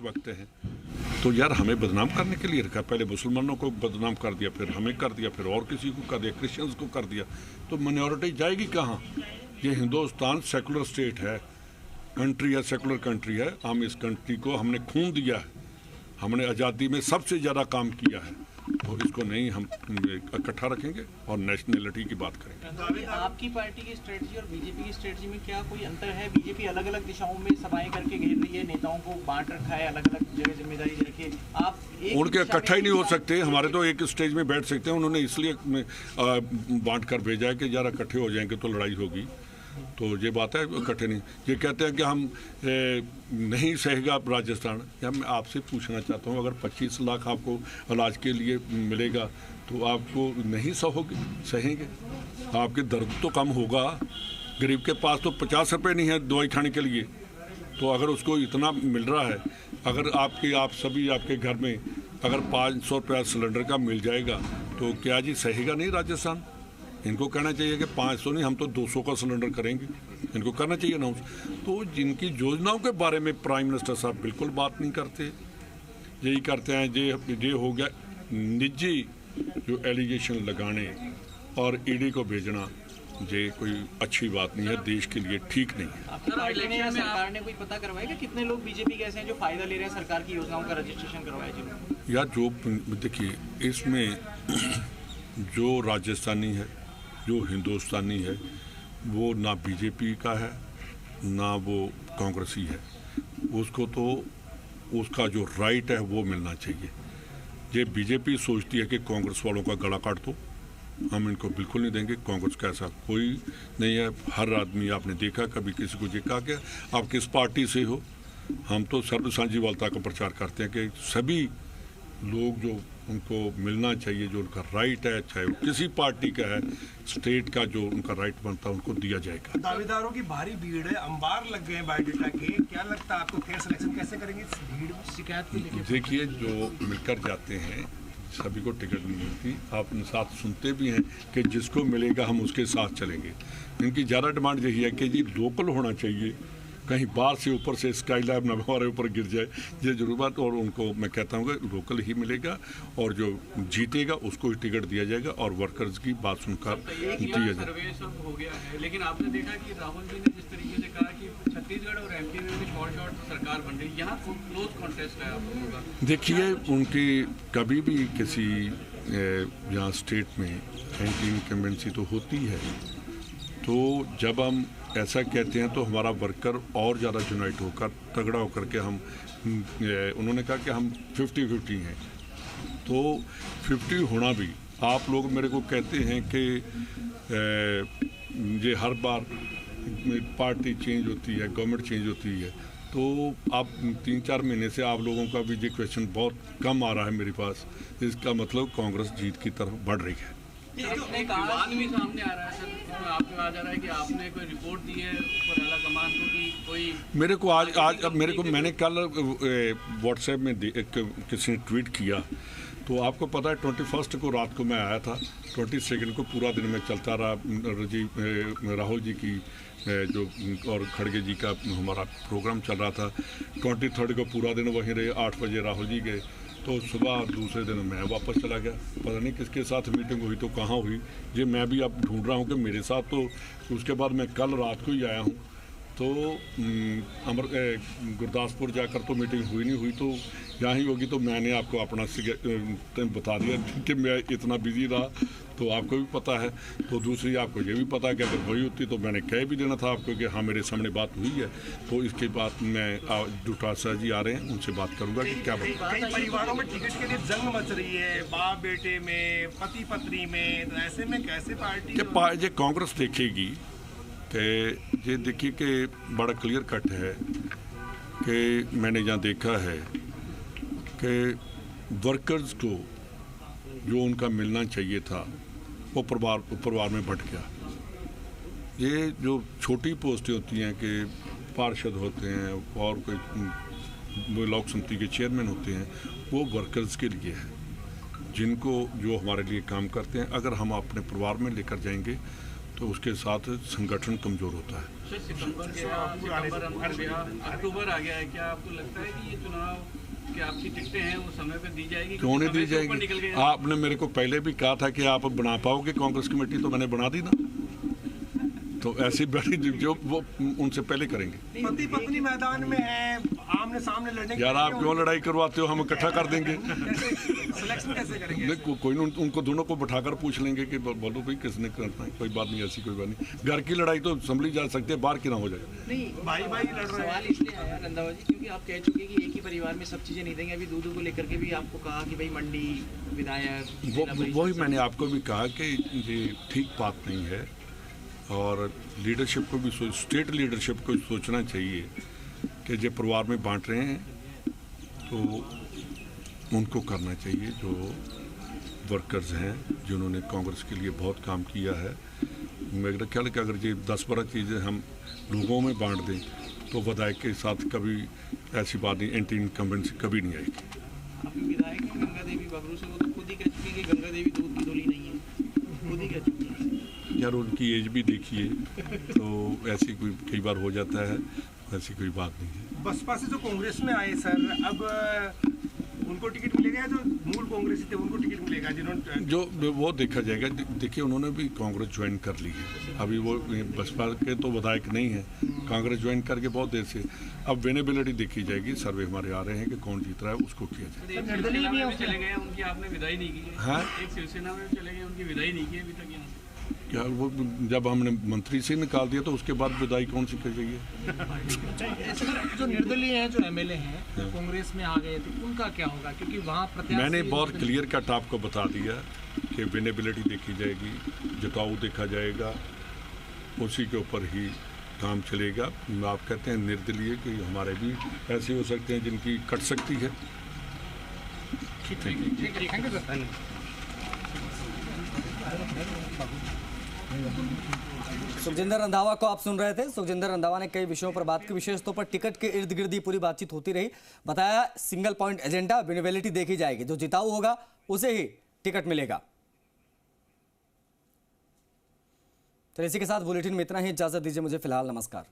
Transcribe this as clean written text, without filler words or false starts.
वक्त हैं तो यार हमें बदनाम करने के लिए रखा। पहले मुसलमानों को बदनाम कर दिया, फिर हमें कर दिया, फिर और किसी को कर दिया, क्रिश्चियंस को कर दिया, तो माइनॉरिटी जाएगी कहाँ? ये हिंदुस्तान सेकुलर स्टेट है, कंट्री है, सेकुलर कंट्री है। हम इस कंट्री को हमने खून दिया है, हमने आज़ादी में सबसे ज़्यादा काम किया है, तो इसको नहीं हम इकट्ठा रखेंगे और नेशनलिटी की बात करेंगे। आपकी पार्टी की स्ट्रेटजी और बीजेपी की स्ट्रेटजी में क्या कोई अंतर है? बीजेपी अलग अलग दिशाओं में सभाएं करके घेर रही है, नेताओं को बांट रखा है, अलग अलग जगह जिम्मेदारी दे रखी है। आप उनके इकट्ठा ही नहीं हो सकते, हमारे तो एक स्टेज में बैठ सकते हैं। उन्होंने इसलिए बांट कर भेजा है कि ज़रा इकट्ठे हो जाएंगे तो लड़ाई होगी, तो ये बात है इकट्ठे नहीं। ये कहते हैं कि हम नहीं सहेगा राजस्थान। या मैं आपसे पूछना चाहता हूँ, अगर 25 लाख आपको इलाज के लिए मिलेगा तो आपको नहीं सहेंगे? आपके दर्द तो कम होगा। गरीब के पास तो 50 रुपये नहीं है दवाई खाने के लिए, तो अगर उसको इतना मिल रहा है, अगर आप सभी आपके घर में अगर 500 रुपया सिलेंडर का मिल जाएगा तो क्या जी सहेगा नहीं राजस्थान? इनको कहना चाहिए कि 500 नहीं, हम तो 200 का सिलेंडर करेंगे। इनको करना चाहिए ना। तो जिनकी योजनाओं के बारे में प्राइम मिनिस्टर साहब बिल्कुल बात नहीं करते, यही करते हैं। ये हो गया निजी जो एलिगेशन लगाने और ईडी को भेजना, ये कोई अच्छी बात नहीं है, देश के लिए ठीक नहीं है। सरकार ने कोई पता करवाया कि कितने लोग बीजेपी के ऐसे हैं जो फायदा ले रहे हैं सरकार की योजनाओं का रजिस्ट्रेशन करवाया जिन्होंने? या जो देखिए, इसमें जो राजस्थानी है, जो हिंदुस्तानी है, वो ना बीजेपी का है ना वो कांग्रेसी है। उसको तो उसका जो राइट है वो मिलना चाहिए। ये बीजेपी सोचती है कि कांग्रेस वालों का गला काट दो, हम इनको बिल्कुल नहीं देंगे। कांग्रेस का ऐसा कोई नहीं है। हर आदमी, आपने देखा कभी किसी को ये कहा कि आप किस पार्टी से हो? हम तो सर्व साझीवालता का प्रचार करते हैं कि सभी लोग जो उनको मिलना चाहिए, जो उनका राइट है, चाहे वो किसी पार्टी का है, स्टेट का जो उनका राइट बनता है उनको दिया जाएगा। दावेदारों की भारी भीड़ है, अंबार लग गए बायोडेटा के, क्या लगता है आपको फेयर सिलेक्शन कैसे करेंगे इस भीड़ में? शिकायत को लेकर देखिए, जो मिलकर जाते हैं सभी को टिकट नहीं मिलती। आप साथ सुनते भी हैं कि जिसको मिलेगा हम उसके साथ चलेंगे। इनकी ज़्यादा डिमांड यही है कि जी लोकल होना चाहिए, कहीं बाहर से ऊपर से स्काई लैब न हमारे ऊपर गिर जाए, ये जरूर बात। और उनको मैं कहता हूँ कि लोकल ही मिलेगा और जो जीतेगा उसको ही टिकट दिया जाएगा और वर्कर्स की बात सुनकर दिया जाएगा। सर्वे सब हो गया है, लेकिन आपने देखा कि राहुल जी ने जिस तरीके से कहा कि छत्तीसगढ़ और एमपी में भी शॉर्ट सरकार बन रही है, यहाँ क्लोज कॉन्टेस्ट है आप लोगों का। देखिए, उनकी कभी भी किसी यहाँ स्टेट में एंटी इनकम्बेंसी तो होती है, तो जब हम ऐसा कहते हैं तो हमारा वर्कर और ज़्यादा यूनाइट होकर तगड़ा होकर के हम उन्होंने कहा कि हम 50-50 हैं, तो 50 होना भी। आप लोग मेरे को कहते हैं कि ये हर बार पार्टी चेंज होती है, गवर्नमेंट चेंज होती है, तो आप 3-4 महीने से आप लोगों का भी ये क्वेश्चन बहुत कम आ रहा है मेरे पास। इसका मतलब कांग्रेस जीत की तरफ बढ़ रही है। विवाद भी सामने आ रहा है सर, आपको कहा जा रहा है कि आपने कोई रिपोर्ट दी है ऊपर आला कमान को कि कोई मेरे को मैंने कल व्हाट्सएप में किसी ने ट्वीट किया, तो आपको पता है 21 को रात को मैं आया था, 22 को पूरा दिन में चलता रहा। राहुल जी की जो और खड़गे जी का हमारा प्रोग्राम चल रहा था। 23 को पूरा दिन वहीं रहे, 8 बजे राहुल जी गए, तो सुबह दूसरे दिन मैं वापस चला गया। पता नहीं किसके साथ मीटिंग हुई तो कहाँ हुई, ये मैं भी अब ढूंढ रहा हूँ कि मेरे साथ। तो उसके बाद मैं कल रात को ही आया हूँ, तो गुरदासपुर जाकर तो मीटिंग हुई नहीं हुई, तो यहाँ ही होगी। तो मैंने आपको अपना बता दिया कि मैं इतना बिजी रहा, तो आपको भी पता है। तो दूसरी आपको ये भी पता है कि अगर हुई होती तो मैंने कह भी देना था आपको कि हाँ मेरे सामने बात हुई है। तो इसके बाद मैं डुटासा जी आ रहे हैं, उनसे बात करूँगा कि क्या बात। कई परिवारों में टिकट के लिए जंग मच रही है, बाप बेटे में, पति पत्नी में, तो ऐसे में कैसे पार्टी ये कांग्रेस देखेगी कि ये देखिए कि बड़ा क्लियर कट है कि मैंने यहाँ देखा है कि वर्कर्स को जो उनका मिलना चाहिए था वो परिवार में बंट गया। ये जो छोटी पोस्टें होती हैं कि पार्षद होते हैं और कोई ब्लॉक समिति के चेयरमैन होते हैं, वो वर्कर्स के लिए है, जिनको जो हमारे लिए काम करते हैं। अगर हम अपने परिवार में लेकर जाएंगे तो उसके साथ संगठन कमज़ोर होता है। सर, सितंबर अंदर गया, अक्टूबर आ गया है, क्या आपको लगता है कि ये चुनाव कि आपकी टिकटें हैं वो समय पर दी जाएगी? क्यों नहीं दी समय से ऊपर निकल जाएगी? गए हैं। आपने मेरे को पहले भी कहा था कि आप बना पाओगे कांग्रेस कमेटी, तो मैंने बना दी ना। तो ऐसी बड़ी जो वो उनसे पहले करेंगे। पति पत्नी मैदान में है, आमने सामने लड़ने के यार लिए आप क्यों लड़ाई करवाते हो? हम इकट्ठा कर देंगे। सिलेक्शन कैसे करेंगे? नहीं, कोई नहीं, उनको दोनों को बैठाकर पूछ लेंगे कि बोलो भाई किसने करना है। कोई बात नहीं, ऐसी कोई बात नहीं। घर की लड़ाई तो संभली जा सकती है, बाहर की ना हो जाए। नहीं, भाई लड़ रहे हैं। सवाल इसलिए आया रंधावा जी क्योंकि आप कह चुके कि एक ही परिवार में सब चीजें नहीं देंगे। अभी दूध को लेकर के भी आपको कहा कि भाई मंडी विधायक वही मैंने आपको भी कहा कि ये ठीक बात नहीं है, और लीडरशिप को भी स्टेट लीडरशिप को सोचना चाहिए कि जो परिवार में बांट रहे हैं तो उनको करना चाहिए। जो वर्कर्स हैं जिन्होंने कांग्रेस के लिए बहुत काम किया है, मेरा ख्याल है कि अगर ये 10-12 चीज़ें हम लोगों में बांट दें तो विधायक के साथ कभी ऐसी बात नहीं, एंटी इनकम्बेंसी कभी नहीं आएगी। अभी विधायक हैं गंगा देवी बबरू से, वो तो खुद ही कह चुकी कि गंगा देवी दूध की धुली नहीं है, खुद ही कह चुकी है। यार उनकी एज भी देखिए, तो ऐसी कोई कई बार हो जाता है, ऐसी कोई बात नहीं है। बसपा से जो कांग्रेस में आए सर, अब उनको टिकट मिलेगा या जो मूल कांग्रेसी थे उनको टिकट मिलेगा जिन्होंने जो वो देखा जाएगा। देखिए उन्होंने भी कांग्रेस ज्वाइन कर ली है, अभी वो बसपा के तो विधायक नहीं है, कांग्रेस ज्वाइन करके बहुत देर से। अब विनेबिलिटी देखी जाएगी, सर्वे हमारे आ रहे हैं कि कौन जीत रहा है उसको किया जाए। एक शिवसेना में भी चले गए हैं, उनकी आपने विदाई नहीं की है। हाँ? एक शिवसेना में भी चले गए, उनकी विदाई नहीं की है अभी तक यहाँ से। क्या वो जब हमने मंत्री से निकाल दिया तो उसके बाद विदाई कौन सी कर रही है? जो निर्दलीय हैं, जो एमएलए हैं, कांग्रेस में आ गए तो उनका क्या होगा? क्योंकि वहाँ प्रत्याशी मैंने बहुत क्लियर कट आपको बता दिया कि विनेबिलिटी देखी जाएगी, जिताऊ देखा जाएगा, उसी के ऊपर ही काम चलेगा। आप कहते हैं निर्दलीय कि हमारे भी ऐसे हो सकते हैं जिनकी कट सकती है। Thank you sir. Sukhjinder Randhawa को आप सुन रहे थे। सुखजिंदर रंधावा ने कई विषयों पर बात की, विशेष तौर पर टिकट के इर्द गिर्द ही पूरी बातचीत होती रही। बताया सिंगल पॉइंट एजेंडा, विनेबिलिटी देखी जाएगी, जो जिताऊ होगा उसे ही टिकट मिलेगा। तो इसी के साथ बुलेटिन में इतना ही, इजाजत दीजिए मुझे फिलहाल, नमस्कार।